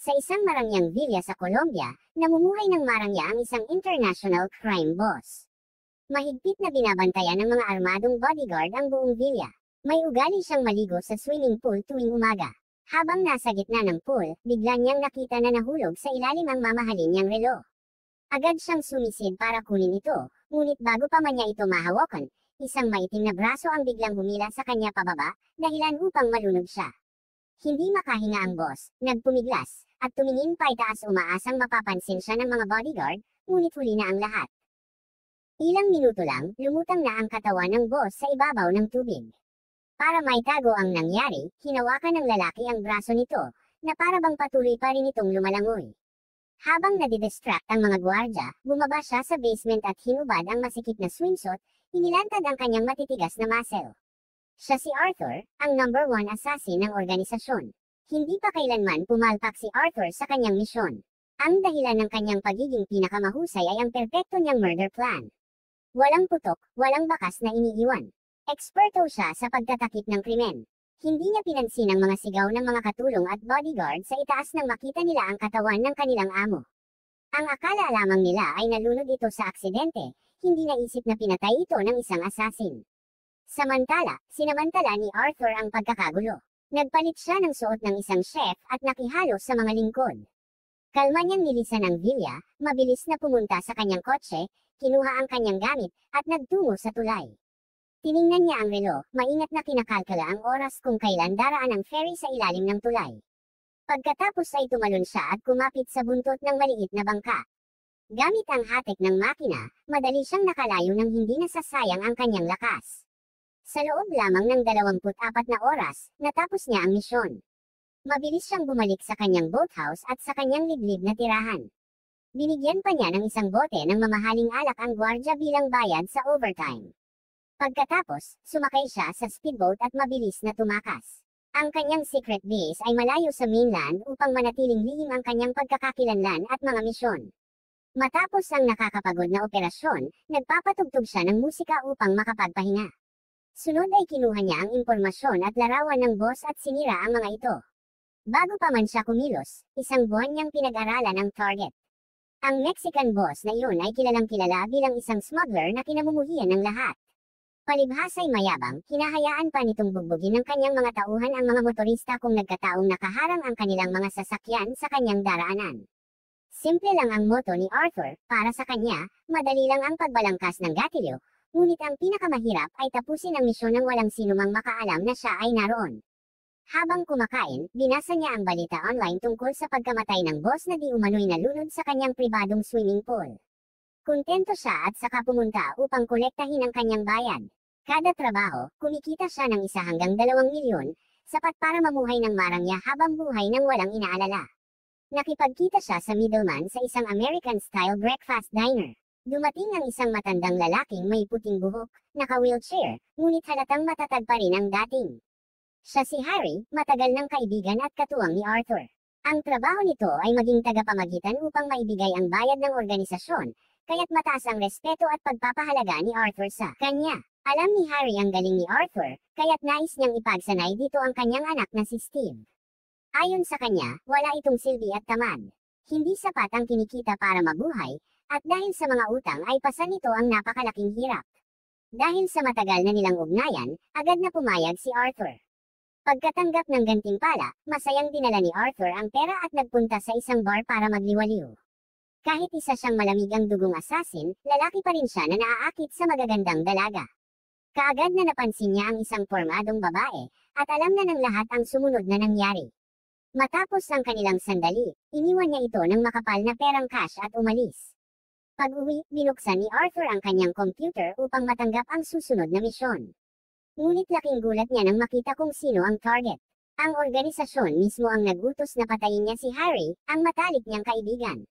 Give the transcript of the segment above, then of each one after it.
Sa isang marangyang villa sa Colombia, namumuhay ng marangya ang isang international crime boss. Mahigpit na binabantayan ng mga armadong bodyguard ang buong villa. May ugali siyang maligo sa swimming pool tuwing umaga. Habang nasa gitna ng pool, bigla niyang nakita na nahulog sa ilalim ang mamahalin niyang relo. Agad siyang sumisid para kunin ito, ngunit bago pa man niya ito mahawakan, isang maitim na braso ang biglang humila sa kanya pababa, dahilan upang malunod siya. Hindi makahinga ang boss, nagpumiglas, at tumingin pa itaas umaasang mapapansin siya ng mga bodyguard, ngunit huli na ang lahat. Ilang minuto lang, lumutang na ang katawan ng boss sa ibabaw ng tubig. Para maitago ang nangyari, hinawakan ng lalaki ang braso nito, na para bang patuloy pa rin itong lumalangoy. Habang nadidistract ang mga gwardya, bumaba siya sa basement at hinubad ang masikip na swimsuit, inilantad ang kanyang matitigas na muscle. Siya si Arthur, ang number 1 assassin ng organisasyon. Hindi pa kailanman pumalpak si Arthur sa kanyang misyon. Ang dahilan ng kanyang pagiging pinakamahusay ay ang perpekto niyang murder plan. Walang putok, walang bakas na iniiwan. Eksperto siya sa pagtatakip ng krimen. Hindi niya pinansin ang mga sigaw ng mga katulong at bodyguard sa itaas nang makita nila ang katawan ng kanilang amo. Ang akala lamang nila ay nalunod ito sa aksidente, hindi naisip na pinatay ito ng isang assassin. Samantala, sinamantala ni Arthur ang pagkakagulo. Nagpalit siya ng suot ng isang chef at nakihalo sa mga lingkod. Kalma niyang nilisan ang villa, mabilis na pumunta sa kanyang kotse, kinuha ang kanyang gamit, at nagtungo sa tulay. Tiningnan niya ang relo, maingat na kinakalkala ang oras kung kailan daraan ang ferry sa ilalim ng tulay. Pagkatapos ay tumalon siya at kumapit sa buntot ng maliit na bangka. Gamit ang hatek ng makina, madali siyang nakalayo nang hindi nasasayang ang kanyang lakas. Sa loob lamang ng 24 na oras, natapos niya ang misyon. Mabilis siyang bumalik sa kanyang boathouse at sa kanyang liblib na tirahan. Binigyan pa niya ng isang bote ng mamahaling alak ang gwardya bilang bayad sa overtime. Pagkatapos, sumakay siya sa speedboat at mabilis na tumakas. Ang kanyang secret base ay malayo sa mainland upang manatiling lihim ang kanyang pagkakakilanlan at mga misyon. Matapos ang nakakapagod na operasyon, nagpapatugtog siya ng musika upang makapagpahinga. Sunod ay kinuha niya ang impormasyon at larawan ng boss at sinira ang mga ito. Bago pa man siya kumilos, isang buwan niyang pinag-aralan ang target. Ang Mexican boss na iyon ay kilalang kilala bilang isang smuggler na kinamumuhian ng lahat. Palibhasa'y mayabang, hinahayaan pa nitong bugbugin ng kanyang mga tauhan ang mga motorista kung nagkataong nakaharang ang kanilang mga sasakyan sa kanyang daraanan. Simple lang ang moto ni Arthur, para sa kanya, madali lang ang pagbalangkas ng gatilyo, ngunit ang pinakamahirap ay tapusin ang misyon ng walang sinumang makaalam na siya ay naroon. Habang kumakain, binasa niya ang balita online tungkol sa pagkamatay ng boss na di umano'y nalunod sa kanyang pribadong swimming pool. Kontento siya at saka pumunta upang kolektahin ang kanyang bayad. Kada trabaho, kumikita siya ng 1 hanggang 2 milyon, sapat para mamuhay ng marangya habang buhay ng walang inaalala. Nakipagkita siya sa middleman sa isang American-style breakfast diner. Dumating ang isang matandang lalaking may puting buhok, naka-wheelchair, ngunit halatang matatag pa rin ang dating. Siya si Harry, matagal ng kaibigan at katuwang ni Arthur. Ang trabaho nito ay maging tagapamagitan upang maibigay ang bayad ng organisasyon, kaya't mataas ang respeto at pagpapahalaga ni Arthur sa kanya. Alam ni Harry ang galing ni Arthur, kaya't nais niyang ipagsanay dito ang kanyang anak na si Steve. Ayon sa kanya, wala itong silbi at tamad. Hindi sapat ang kinikita para mabuhay, at dahil sa mga utang ay pasan nito ang napakalaking hirap. Dahil sa matagal na nilang ugnayan, agad na pumayag si Arthur. Pagkatanggap ng gantimpala, masayang dinala ni Arthur ang pera at nagpunta sa isang bar para magliwaliw. Kahit isa siyang malamig ang dugong assassin, lalaki pa rin siya na naaakit sa magagandang dalaga. Kaagad na napansin niya ang isang pormadong babae, at alam na ng lahat ang sumunod na nangyari. Matapos ang kanilang sandali, iniwan niya ito ng makapal na perang cash at umalis. Pag-uwi, binuksan ni Arthur ang kanyang computer upang matanggap ang susunod na misyon. Ngunit laking gulat niya nang makita kung sino ang target. Ang organisasyon mismo ang nagutos na patayin niya si Harry, ang matalik niyang kaibigan.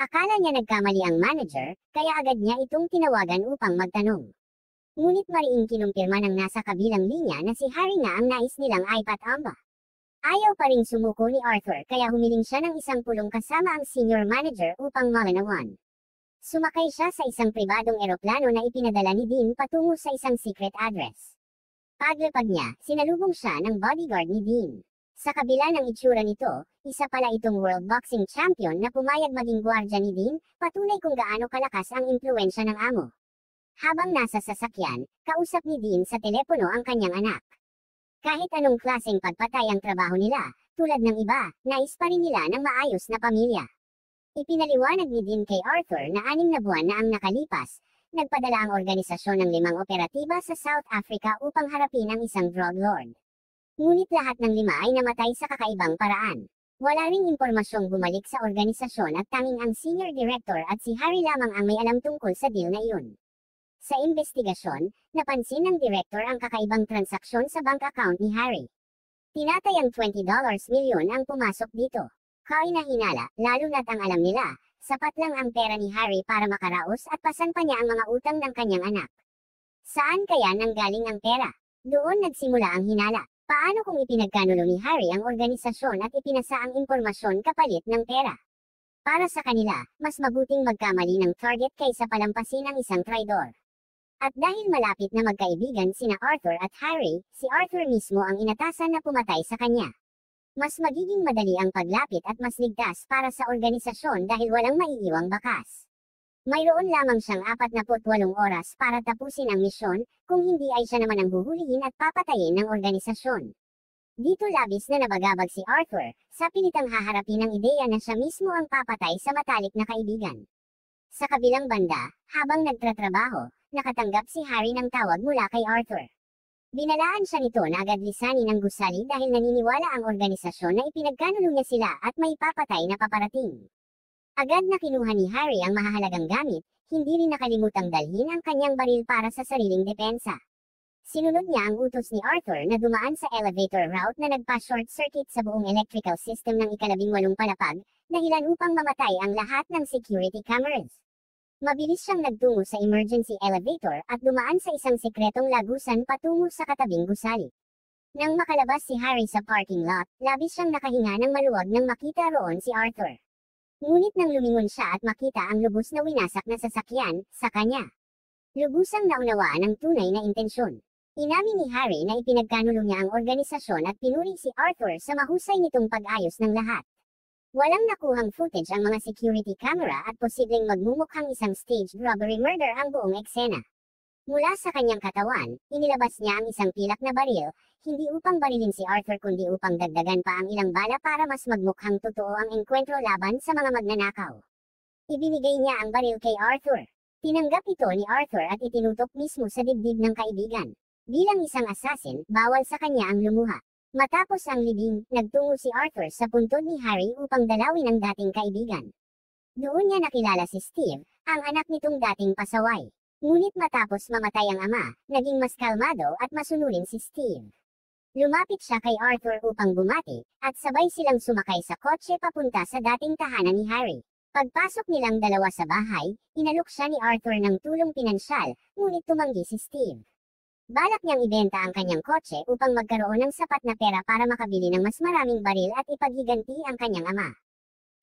Akala niya nagkamali ang manager, kaya agad niya itong tinawagan upang magtanong. Ngunit mariing kinumpirma ng nasa kabilang linya na si Harry nga ang nais nilang ipatamba. Ayaw pa ring sumuko ni Arthur kaya humiling siya ng 10 kasama ang senior manager upang malinawan. Sumakay siya sa isang pribadong eroplano na ipinadala ni Dean patungo sa isang secret address. Paglapag niya, sinalubong siya ng bodyguard ni Dean. Sa kabila ng itsura nito, isa pala itong world boxing champion na pumayag maging gwardya ni Dean, patunay kung gaano kalakas ang impluwensya ng amo. Habang nasa sasakyan, kausap ni Dean sa telepono ang kanyang anak. Kahit anong klaseng pagpatay ang trabaho nila, tulad ng iba, nais pa rin nila ng maayos na pamilya. Ipinaliwanag ni Dean kay Arthur na 6 na buwan na ang nakalipas, nagpadala ang organisasyon ng 5 operatiba sa South Africa upang harapin ang isang drug lord. Ngunit lahat ng 5 ay namatay sa kakaibang paraan. Wala ring impormasyong bumalik sa organisasyon at tanging ang senior director at si Harry lamang ang may alam tungkol sa deal na iyon. Sa investigasyon, napansin ng director ang kakaibang transaksyon sa bank account ni Harry. Tinatayang $20 milyon ang pumasok dito. Kahinahinala, lalo na't ang alam nila, sapat lang ang pera ni Harry para makaraos at pasan pa niya ang mga utang ng kanyang anak. Saan kaya nanggaling ang pera? Doon nagsimula ang hinala. Paano kung ipinagkanulo ni Harry ang organisasyon at ipinasa ang impormasyon kapalit ng pera? Para sa kanila, mas mabuting magkamali ng target kaysa palampasin ang isang traidor. At dahil malapit na magkaibigan sina Arthur at Harry, si Arthur mismo ang inatasan na pumatay sa kanya. Mas magiging madali ang paglapit at mas ligtas para sa organisasyon dahil walang maiiwang bakas. Mayroon lamang siyang 48 oras para tapusin ang misyon, kung hindi ay siya naman ang huhulihin at papatayin ng organisasyon. Dito labis na nabagabag si Arthur, sa pilitang haharapin ang ideya na siya mismo ang papatay sa matalik na kaibigan. Sa kabilang banda, habang nagtatrabaho, nakatanggap si Harry ng tawag mula kay Arthur. Binalaan siya nito na agad lisanin ang gusali dahil naniniwala ang organisasyon na ipinagkanulo niya sila at may papatay na paparating. Agad na kinuha ni Harry ang mahahalagang gamit, hindi rin nakalimutang dalhin ang kanyang baril para sa sariling depensa. Sinunod niya ang utos ni Arthur na dumaan sa elevator route na nagpa-short circuit sa buong electrical system ng ika-18 palapag, dahilan upang mamatay ang lahat ng security cameras. Mabilis siyang nagtungo sa emergency elevator at dumaan sa isang sekretong lagusan patungo sa katabing gusali. Nang makalabas si Harry sa parking lot, labis siyang nakahinga ng maluwag nang makita roon si Arthur. Ngunit nang lumingon siya at makita ang lubos na winasak na sasakyan, sa kanya. Lubusang naunawaan ang tunay na intensyon. Inamin ni Harry na ipinagkanulo niya ang organisasyon at pinuri si Arthur sa mahusay nitong pag-ayos ng lahat. Walang nakuhang footage ang mga security camera at posibleng magmumukhang isang staged robbery murder ang buong eksena. Mula sa kanyang katawan, inilabas niya ang isang pilak na baril, hindi upang barilin si Arthur kundi upang dagdagan pa ang ilang bala para mas magmukhang totoo ang engkwentro laban sa mga magnanakaw. Ibinigay niya ang baril kay Arthur. Tinanggap ito ni Arthur at itinutok mismo sa dibdib ng kaibigan. Bilang isang assassin, bawal sa kanya ang lumuha. Matapos ang libing, nagtungo si Arthur sa puntod ni Harry upang dalawin ang dating kaibigan. Doon niya nakilala si Steve, ang anak nitong dating pasaway. Ngunit matapos mamatay ang ama, naging mas kalmado at masunurin si Steve. Lumapit siya kay Arthur upang bumati, at sabay silang sumakay sa kotse papunta sa dating tahanan ni Harry. Pagpasok nilang dalawa sa bahay, inalok siya ni Arthur ng tulong pinansyal, ngunit tumanggi si Steve. Balak niyang ibenta ang kanyang kotse upang magkaroon ng sapat na pera para makabili ng mas maraming baril at ipaghiganti ang kanyang ama.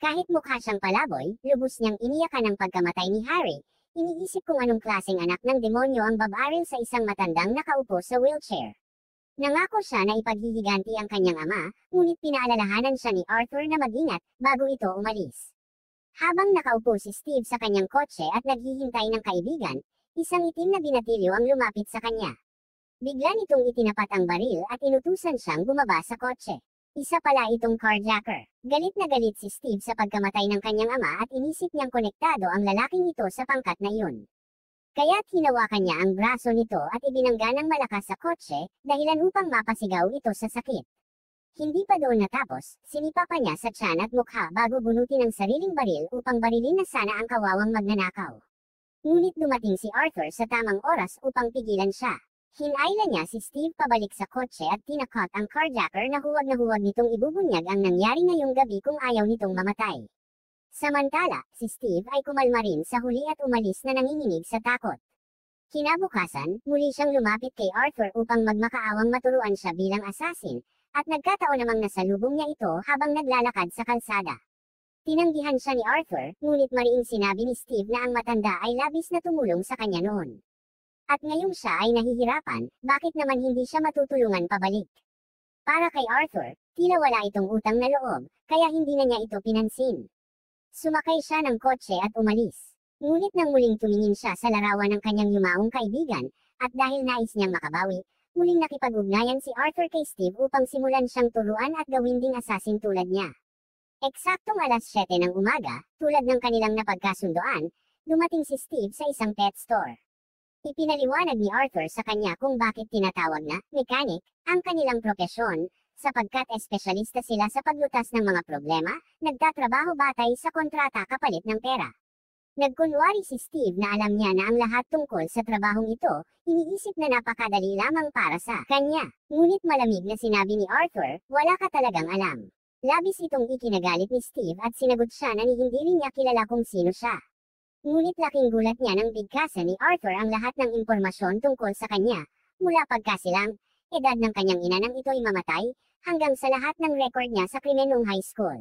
Kahit mukha siyang palaboy, lubos niyang iniyakan ang pagkamatay ni Harry. Iniisip kung anong klaseng anak ng demonyo ang babaril sa isang matandang nakaupo sa wheelchair. Nangako siya na ipaghihiganti ang kanyang ama, ngunit pinaalalahanan siya ni Arthur na mag-ingat bago ito umalis. Habang nakaupo si Steve sa kanyang kotse at naghihintay ng kaibigan, isang itim na binatilyo ang lumapit sa kanya. Bigla nitong itinapat ang baril at inutusan siyang bumaba sa kotse. Isa pala itong carjacker. Galit na galit si Steve sa pagkamatay ng kanyang ama at inisip niyang konektado ang lalaking ito sa pangkat na iyon. Kaya't hinawakan niya ang braso nito at ibinangga ng malakas sa kotse, dahilan upang mapasigaw ito sa sakit. Hindi pa doon natapos, sinipa pa niya sa tiyan at mukha bago bunutin ang sariling baril upang barilin na sana ang kawawang magnanakaw. Ngunit dumating si Arthur sa tamang oras upang pigilan siya. Hinayla niya si Steve pabalik sa kotse at tinakot ang carjacker na huwag nitong ibubunyag ang nangyari ngayong gabi kung ayaw nitong mamatay. Samantala, si Steve ay kumalma rin sa huli at umalis na nanginginig sa takot. Kinabukasan, muli siyang lumapit kay Arthur upang magmakaawang maturuan siya bilang assassin, at nagkataon namang nasalubong niya ito habang naglalakad sa kalsada. Tinanggihan siya ni Arthur, ngunit mariing sinabi ni Steve na ang matanda ay labis na tumulong sa kanya noon. At ngayong siya ay nahihirapan, bakit naman hindi siya matutulungan pabalik? Para kay Arthur, Tila wala itong utang na loob, kaya hindi na niya ito pinansin. Sumakay siya ng kotse at umalis. Ngunit nang muling tumingin siya sa larawan ng kanyang yumaong kaibigan, at dahil nais niyang makabawi, muling nakipag-ugnayan si Arthur kay Steve upang simulan siyang turuan at gawin ding assassin tulad niya. Eksaktong alas 7 ng umaga, tulad ng kanilang napagkasundoan, dumating si Steve sa isang pet store. Ipinaliwanag ni Arthur sa kanya kung bakit tinatawag na mechanic ang kanilang propesyon, sapagkat espesyalista sila sa paglutas ng mga problema, nagtatrabaho batay sa kontrata kapalit ng pera. Nagkunwari si Steve na alam niya na ang lahat tungkol sa trabahong ito, iniisip na napakadali lamang para sa kanya. Ngunit malamig na sinabi ni Arthur, wala ka talagang alam. Labis itong ikinagalit ni Steve at sinagot siya na hindi rin niya kilala kung sino siya. Ngunit laking gulat niya nang bigkasan ni Arthur ang lahat ng impormasyon tungkol sa kanya, mula pagkasilang, edad ng kanyang ina nang ito'y mamatay, hanggang sa lahat ng record niya sa krimen noong high school.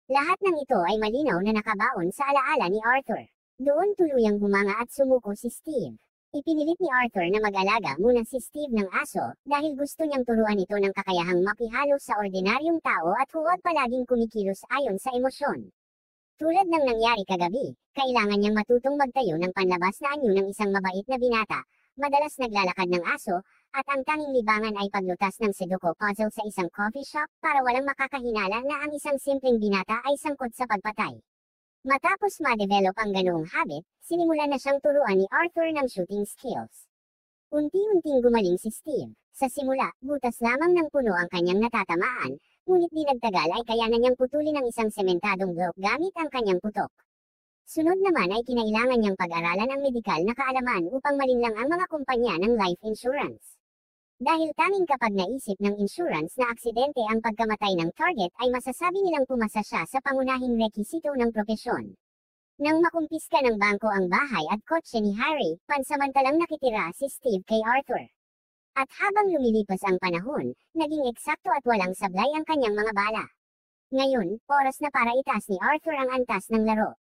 Lahat ng ito ay malinaw na nakabaon sa alaala ni Arthur. Doon tuluyang humanga at sumuko si Steve. Ipinilit ni Arthur na mag-alaga muna si Steve ng aso dahil gusto niyang turuan ito ng kakayahang makihalo sa ordinaryong tao at huwag palaging kumikilos ayon sa emosyon. Tulad ng nangyari kagabi, kailangan niyang matutong magtayo ng panlabas na anyo ng isang mabait na binata, madalas naglalakad ng aso, at ang tanging libangan ay paglutas ng Sudoku puzzle sa isang coffee shop para walang makakahinala na ang isang simpleng binata ay sangkot sa pagpatay. Matapos ma-develop ang ganoong habit, sinimulan na siyang turuan ni Arthur ng shooting skills. Unti-unting gumaling si Steve. Sa simula, butas lamang ng puno ang kanyang natatamaan, ngunit di nagtagal ay kaya na niyang putulin ang isang sementadong blok gamit ang kanyang putok. Sunod naman ay kinailangan niyang pag-aralan ang medikal na kaalaman upang malinlang ang mga kumpanya ng life insurance. Dahil tanging kapag naisip ng insurance na aksidente ang pagkamatay ng target ay masasabi nilang pumasa siya sa pangunahing rekisito ng propesyon. Nang makumpiska ng bangko ang bahay at kotse ni Harry, pansamantalang nakitira si Steve kay Arthur. At habang lumilipas ang panahon, naging eksakto at walang sablay ang kanyang mga bala. Ngayon, oras na para itaas ni Arthur ang antas ng laro.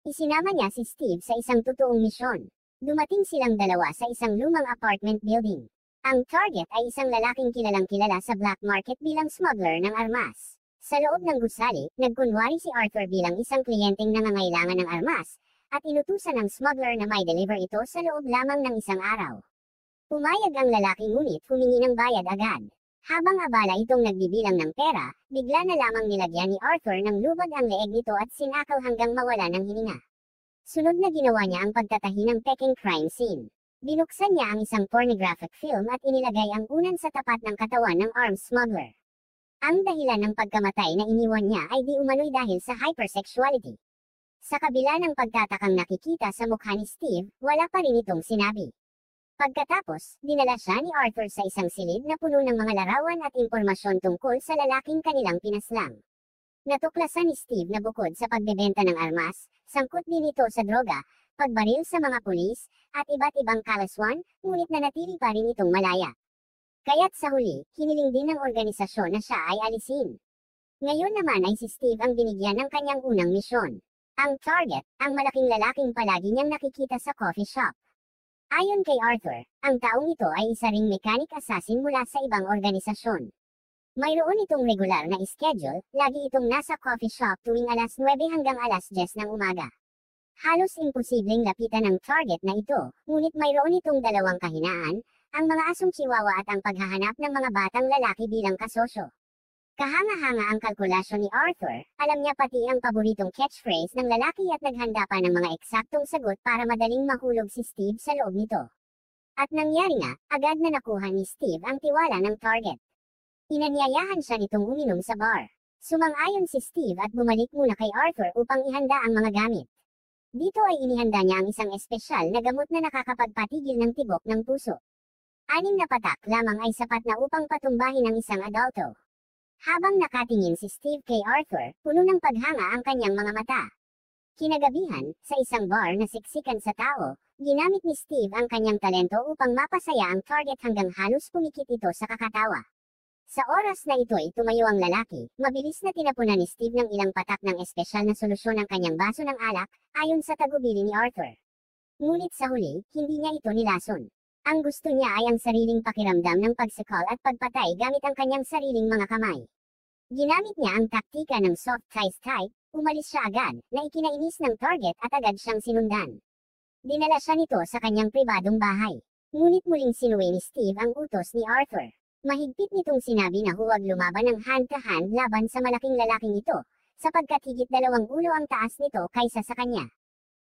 Isinama niya si Steve sa isang totoong misyon. Dumating silang dalawa sa isang lumang apartment building. Ang target ay isang lalaking kilalang-kilala sa black market bilang smuggler ng armas. Sa loob ng gusali, nagkunwari si Arthur bilang isang kliyenteng nangangailangan ng armas, at inutusan ng smuggler na may deliver ito sa loob lamang ng isang araw. Pumayag ang lalaki ngunit humingi ng bayad agad. Habang abala itong nagbibilang ng pera, bigla na lamang nilagyan ni Arthur ng lubag ang leeg nito at sinakaw hanggang mawala ng hininga. Sunod na ginawa niya ang pagtatahi ng peking crime scene. Binuksan niya ang isang pornographic film at inilagay ang unan sa tapat ng katawan ng arms smuggler. Ang dahilan ng pagkamatay na iniwan niya ay di umano'y dahil sa hypersexuality. Sa kabila ng pagtatakang nakikita sa mukha ni Steve, wala pa rin itong sinabi. Pagkatapos, dinala siya ni Arthur sa isang silid na puno ng mga larawan at impormasyon tungkol sa lalaking kanilang pinaslang. Natuklasan ni Steve na bukod sa pagbebenta ng armas, sangkot din ito sa droga, pagbaril sa mga pulis, at iba't ibang kalaswan, ngunit nanatili pa rin itong malaya. Kaya't sa huli, hiniling din ng organisasyon na siya ay alisin. Ngayon naman ay si Steve ang binigyan ng kanyang unang misyon. Ang target, ang malaking lalaking palagi niyang nakikita sa coffee shop. Ayon kay Arthur, ang taong ito ay isa ring mechanic assassin mula sa ibang organisasyon. Mayroon itong regular na schedule, lagi itong nasa coffee shop tuwing alas 9 hanggang alas 10 ng umaga. Halos imposibleng lapitan ang target na ito, ngunit mayroon itong dalawang kahinaan, ang mga asong chihuahua at ang paghahanap ng mga batang lalaki bilang kasosyo. Kahanga-hanga ang kalkulasyon ni Arthur, alam niya pati ang paboritong catchphrase ng lalaki at naghanda pa ng mga eksaktong sagot para madaling mahulog si Steve sa loob nito. At nangyari nga, agad na nakuha ni Steve ang tiwala ng target. Inanyayahan siya nitong uminom sa bar. Sumang-ayon si Steve at bumalik muna kay Arthur upang ihanda ang mga gamit. Dito ay inihanda niya ang isang espesyal na gamot na nakakapagpatigil ng tibok ng puso. 6 na patak lamang ay sapat na upang patumbahin ang isang adulto. Habang nakatingin si Steve kay Arthur, puno ng paghanga ang kanyang mga mata. Kinagabihan, sa isang bar na siksikan sa tao, ginamit ni Steve ang kanyang talento upang mapasaya ang target hanggang halos pumikit ito sa kakatawa. Sa oras na ito'y tumayo ang lalaki, mabilis na tinapunan ni Steve ng ilang patak ng espesyal na solusyon ang kanyang baso ng alak, ayon sa tagubili ni Arthur. Ngunit sa huli, hindi niya ito nilason. Ang gusto niya ay ang sariling pakiramdam ng pagsikal at pagpatay gamit ang kanyang sariling mga kamay. Ginamit niya ang taktika ng soft ties type, umalis siya agad, na ikinainis ng target at agad siyang sinundan. Dinala siya nito sa kanyang pribadong bahay. Ngunit muling sinuwi ni Steve ang utos ni Arthur. Mahigpit nitong sinabi na huwag lumaban ng hand-to-hand laban sa malaking lalaking ito, sapagkat higit 2 ulo ang taas nito kaysa sa kanya.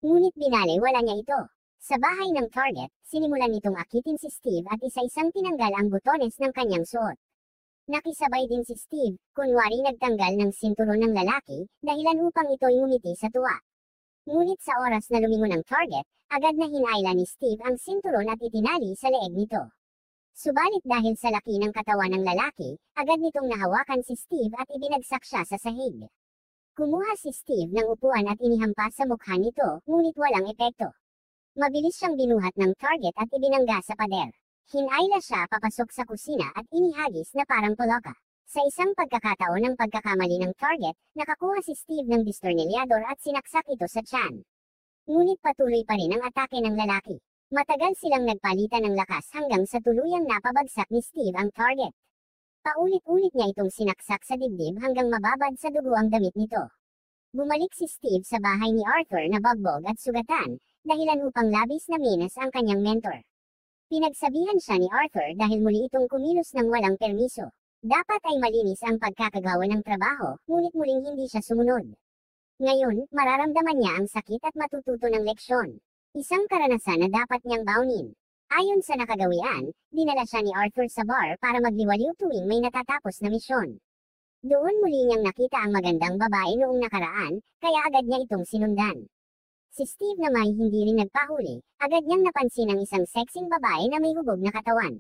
Ngunit binaliwala niya ito. Sa bahay ng target, sinimulan nitong akitin si Steve at isa-isang tinanggal ang butones ng kanyang suot. Nakisabay din si Steve, kunwari nagtanggal ng sinturon ng lalaki, dahilan upang ito'y ngumiti sa tuwa. Ngunit sa oras na lumingon ang target, agad na hinayla ni Steve ang sinturon at itinali sa leeg nito. Subalit dahil sa laki ng katawan ng lalaki, agad nitong nahawakan si Steve at ibinagsak siya sa sahig. Kumuha si Steve ng upuan at inihampas sa mukha nito, ngunit walang epekto. Mabilis siyang binuhat ng target at ibinangga sa pader. Hinayla siya papasok sa kusina at inihagis na parang poloka. Sa isang pagkakataon ng pagkakamali ng target, nakakuha si Steve ng distornilyador at sinaksak ito sa tiyan. Ngunit patuloy pa rin ang atake ng lalaki. Matagal silang nagpalitan ng lakas hanggang sa tuluyang napabagsak ni Steve ang target. Paulit-ulit niya itong sinaksak sa dibdib hanggang mababad sa dugo ang damit nito. Bumalik si Steve sa bahay ni Arthur na bagbog at sugatan, dahilan upang labis na minas ang kanyang mentor. Pinagsabihan siya ni Arthur dahil muli itong kumilos ng walang permiso. Dapat ay malinis ang pagkakagawa ng trabaho, ngunit muling hindi siya sumunod. Ngayon, mararamdaman niya ang sakit at matututo ng leksyon. Isang karanasan na dapat niyang baunin. Ayon sa nakagawian, dinala siya ni Arthur sa bar para magliwaliw tuwing may natatapos na misyon. Doon muli niyang nakita ang magandang babae noong nakaraan, kaya agad niya itong sinundan. Si Steve na may hindi rin nagpahuli, agad niyang napansin ang isang sexing babae na may hubog na katawan.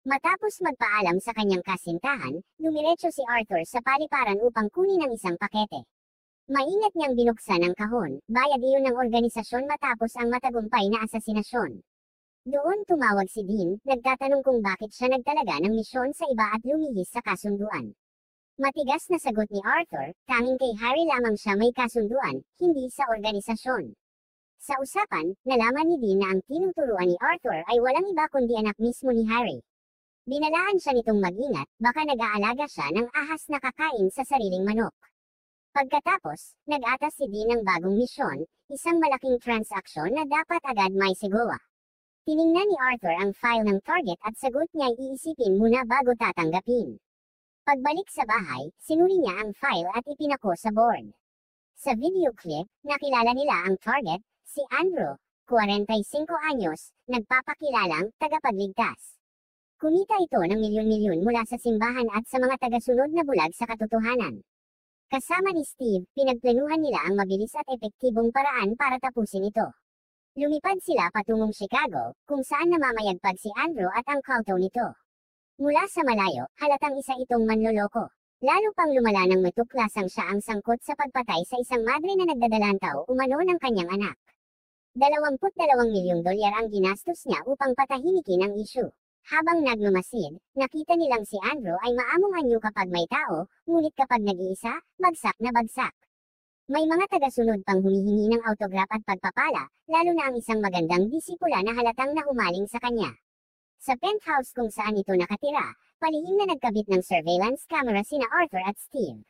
Matapos magpaalam sa kanyang kasintahan, dumiretso si Arthur sa paliparan upang kunin ang isang pakete. Maingat niyang binuksan ang kahon, bayad iyon ng organisasyon matapos ang matagumpay na asasinasyon. Doon tumawag si Dean, nagtatanong kung bakit siya nagtalaga ng misyon sa iba at lumihis sa kasunduan. Matigas na sagot ni Arthur, tanging kay Harry lamang siya may kasunduan, hindi sa organisasyon. Sa usapan, nalaman ni Dean na ang tinuturuan ni Arthur ay walang iba kundi anak mismo ni Harry. Binalaan siya nitong mag-ingat, baka nag-aalaga siya ng ahas na kakain sa sariling manok. Pagkatapos, nag-atas si Dean ng bagong misyon, isang malaking transaksyon na dapat agad may sigawa. Tiningnan ni Arthur ang file ng target at sagot niya ay iisipin muna bago tatanggapin. Pagbalik sa bahay, sinuri niya ang file at ipinako sa board. Sa video clip, nakilala nila ang target, si Andrew, 45 anyos, nagpapakilalang tagapagligtas. Kumita ito ng milyon-milyon mula sa simbahan at sa mga tagasunod na bulag sa katotohanan. Kasama ni Steve, pinagplanuhan nila ang mabilis at epektibong paraan para tapusin ito. Lumipad sila patungong Chicago, kung saan namamayagpag si Andrew at ang kulto nito. Mula sa malayo, halatang isa itong manloloko. Lalo pang lumala ng matuklasang siya ang sangkot sa pagpatay sa isang madre na nagdadalantaw umano ng kanyang anak. $22 milyong ang ginastos niya upang patahimikin ang issue. Habang nagmamasid, nakita nilang si Andrew ay maamong anyo kapag may tao, ngunit kapag nag-iisa, bagsak na bagsak. May mga tagasunod pang humihingi ng autograph at pagpapala, lalo na ang isang magandang disipula na halatang nahumaling sa kanya. Sa penthouse kung saan ito nakatira, palihim na nagkabit ng surveillance camera sina Arthur at Steve.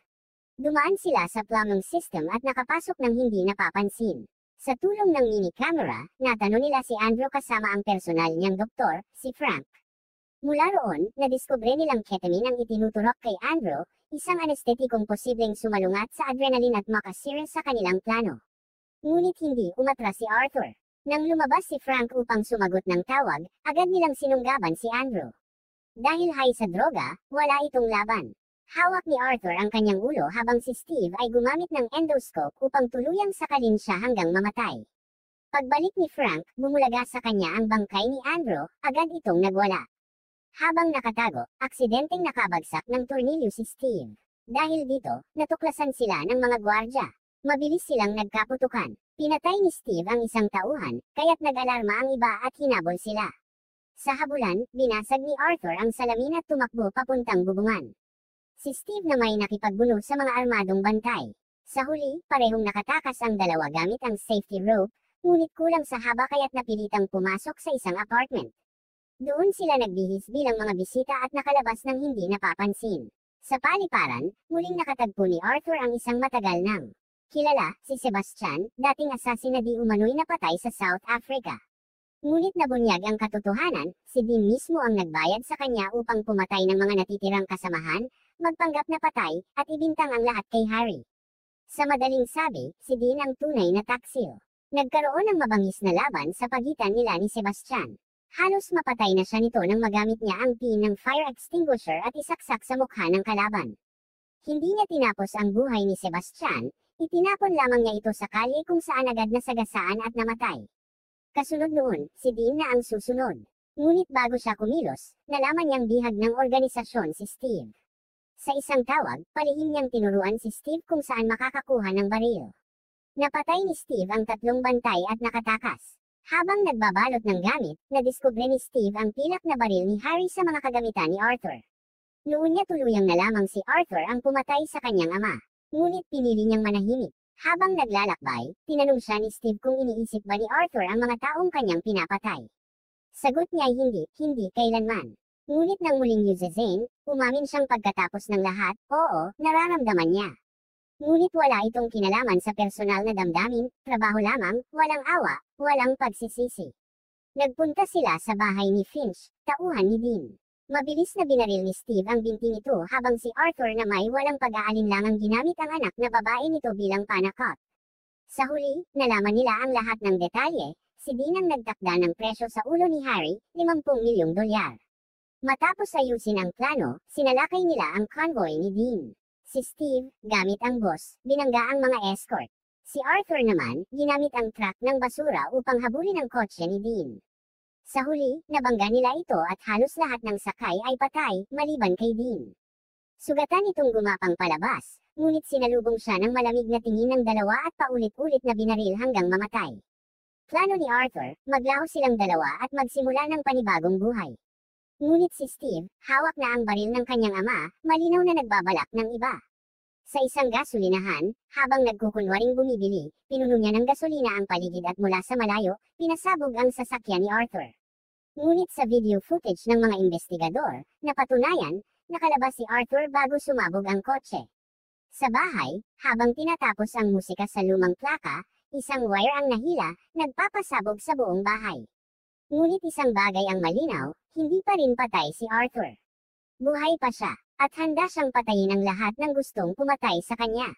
Dumaan sila sa plumbing system at nakapasok ng hindi napapansin. Sa tulong ng mini camera, natanong nila si Andrew kasama ang personal niyang doktor, si Frank. Mula roon, nadiskubre nilang ketamine ang itinuturok kay Andrew, isang anestetikong posibleng sumalungat sa adrenaline at makasira sa kanilang plano. Ngunit hindi umatras si Arthur. Nang lumabas si Frank upang sumagot ng tawag, agad nilang sinunggaban si Andrew. Dahil high sa droga, wala itong laban. Hawak ni Arthur ang kanyang ulo habang si Steve ay gumamit ng endoscope upang tuluyang sakalin siya hanggang mamatay. Pagbalik ni Frank, bumulaga sa kanya ang bangkay ni Andrew, agad itong nagwala. Habang nakatago, aksidenteng nakabagsak ng tornilyo si Steve. Dahil dito, natuklasan sila ng mga gwardya. Mabilis silang nagkaputukan. Pinatay ni Steve ang isang tauhan, kaya't nag-alarma ang iba at hinabol sila. Sa habulan, binasag ni Arthur ang salamin at tumakbo papuntang bubungan. Si Steve na may nakipagbuno sa mga armadong bantay. Sa huli, parehong nakatakas ang dalawa gamit ang safety rope, ngunit kulang sa haba kaya't napilitang pumasok sa isang apartment. Doon sila nagbihis bilang mga bisita at nakalabas ng hindi napapansin. Sa paliparan, muling nakatagpo ni Arthur ang isang matagal nang kilala, si Sebastian, dating asasin na di umano'y napatay sa South Africa. Ngunit nabunyag ang katotohanan, si Dean mismo ang nagbayad sa kanya upang pumatay ng mga natitirang kasamahan, magpanggap na patay, at ibintang ang lahat kay Harry. Sa madaling sabi, si Dean ang tunay na taksil. Nagkaroon ng mabangis na laban sa pagitan nila ni Sebastian. Halos mapatay na siya nito nang magamit niya ang pin ng fire extinguisher at isaksak sa mukha ng kalaban. Hindi niya tinapos ang buhay ni Sebastian, itinapon lamang niya ito sa kalye kung saan agad nasagasaan at namatay. Kasunod noon, si Dean na ang susunod. Ngunit bago siya kumilos, nalaman niyang bihag ng organisasyon si Steve. Sa isang tawag, palihim niyang tinuruan si Steve kung saan makakakuha ng baril. Napatay ni Steve ang 3 bantay at nakatakas. Habang nagbabalot ng gamit, nadiskubre ni Steve ang pilak na baril ni Harry sa mga kagamitan ni Arthur. Noon niya tuluyang nalamang si Arthur ang pumatay sa kanyang ama. Ngunit pinili niyang manahimik. Habang naglalakbay, tinanong siya ni Steve kung iniisip ba ni Arthur ang mga taong kanyang pinapatay. Sagot niya ay hindi kailanman. Ngunit nang muling Zane, umamin siyang pagkatapos ng lahat, oo, nararamdaman niya. Ngunit wala itong kinalaman sa personal na damdamin, trabaho lamang, walang awa, walang pagsisisi. Nagpunta sila sa bahay ni Finch, tauhan ni Dean. Mabilis na binaril ni Steve ang binti nito habang si Arthur na may walang pag-aalinlangang ginamit ang anak na babae nito bilang panakot. Sa huli, nalaman nila ang lahat ng detalye, si Dean ang nagtakda ng presyo sa ulo ni Harry, $50 milyong. Matapos ayusin ang plano, sinalakay nila ang convoy ni Dean. Si Steve, gamit ang boss, binangga ang mga escort. Si Arthur naman, ginamit ang truck ng basura upang habulin ang kotse ni Dean. Sa huli, nabangga nila ito at halos lahat ng sakay ay patay, maliban kay Dean. Sugatan itong gumapang palabas, ngunit sinalubong siya ng malamig na tingin ng dalawa at paulit-ulit na binaril hanggang mamatay. Plano ni Arthur, maglaho silang dalawa at magsimula ng panibagong buhay. Ngunit si Steve, hawak na ang baril ng kanyang ama, malinaw na nagbabalak ng iba. Sa isang gasolinahan, habang nagkukunwaring bumibili, pinuno niya ng gasolina ang paligid at mula sa malayo, pinasabog ang sasakyan ni Arthur. Ngunit sa video footage ng mga investigador, napatunayan, nakalabas si Arthur bago sumabog ang kotse. Sa bahay, habang tinatapos ang musika sa lumang plaka, isang wire ang nahila, nagpapasabog sa buong bahay. Ngunit isang bagay ang malinaw, hindi pa rin patay si Arthur. Buhay pa siya, at handa siyang patayin ang lahat ng gustong pumatay sa kanya.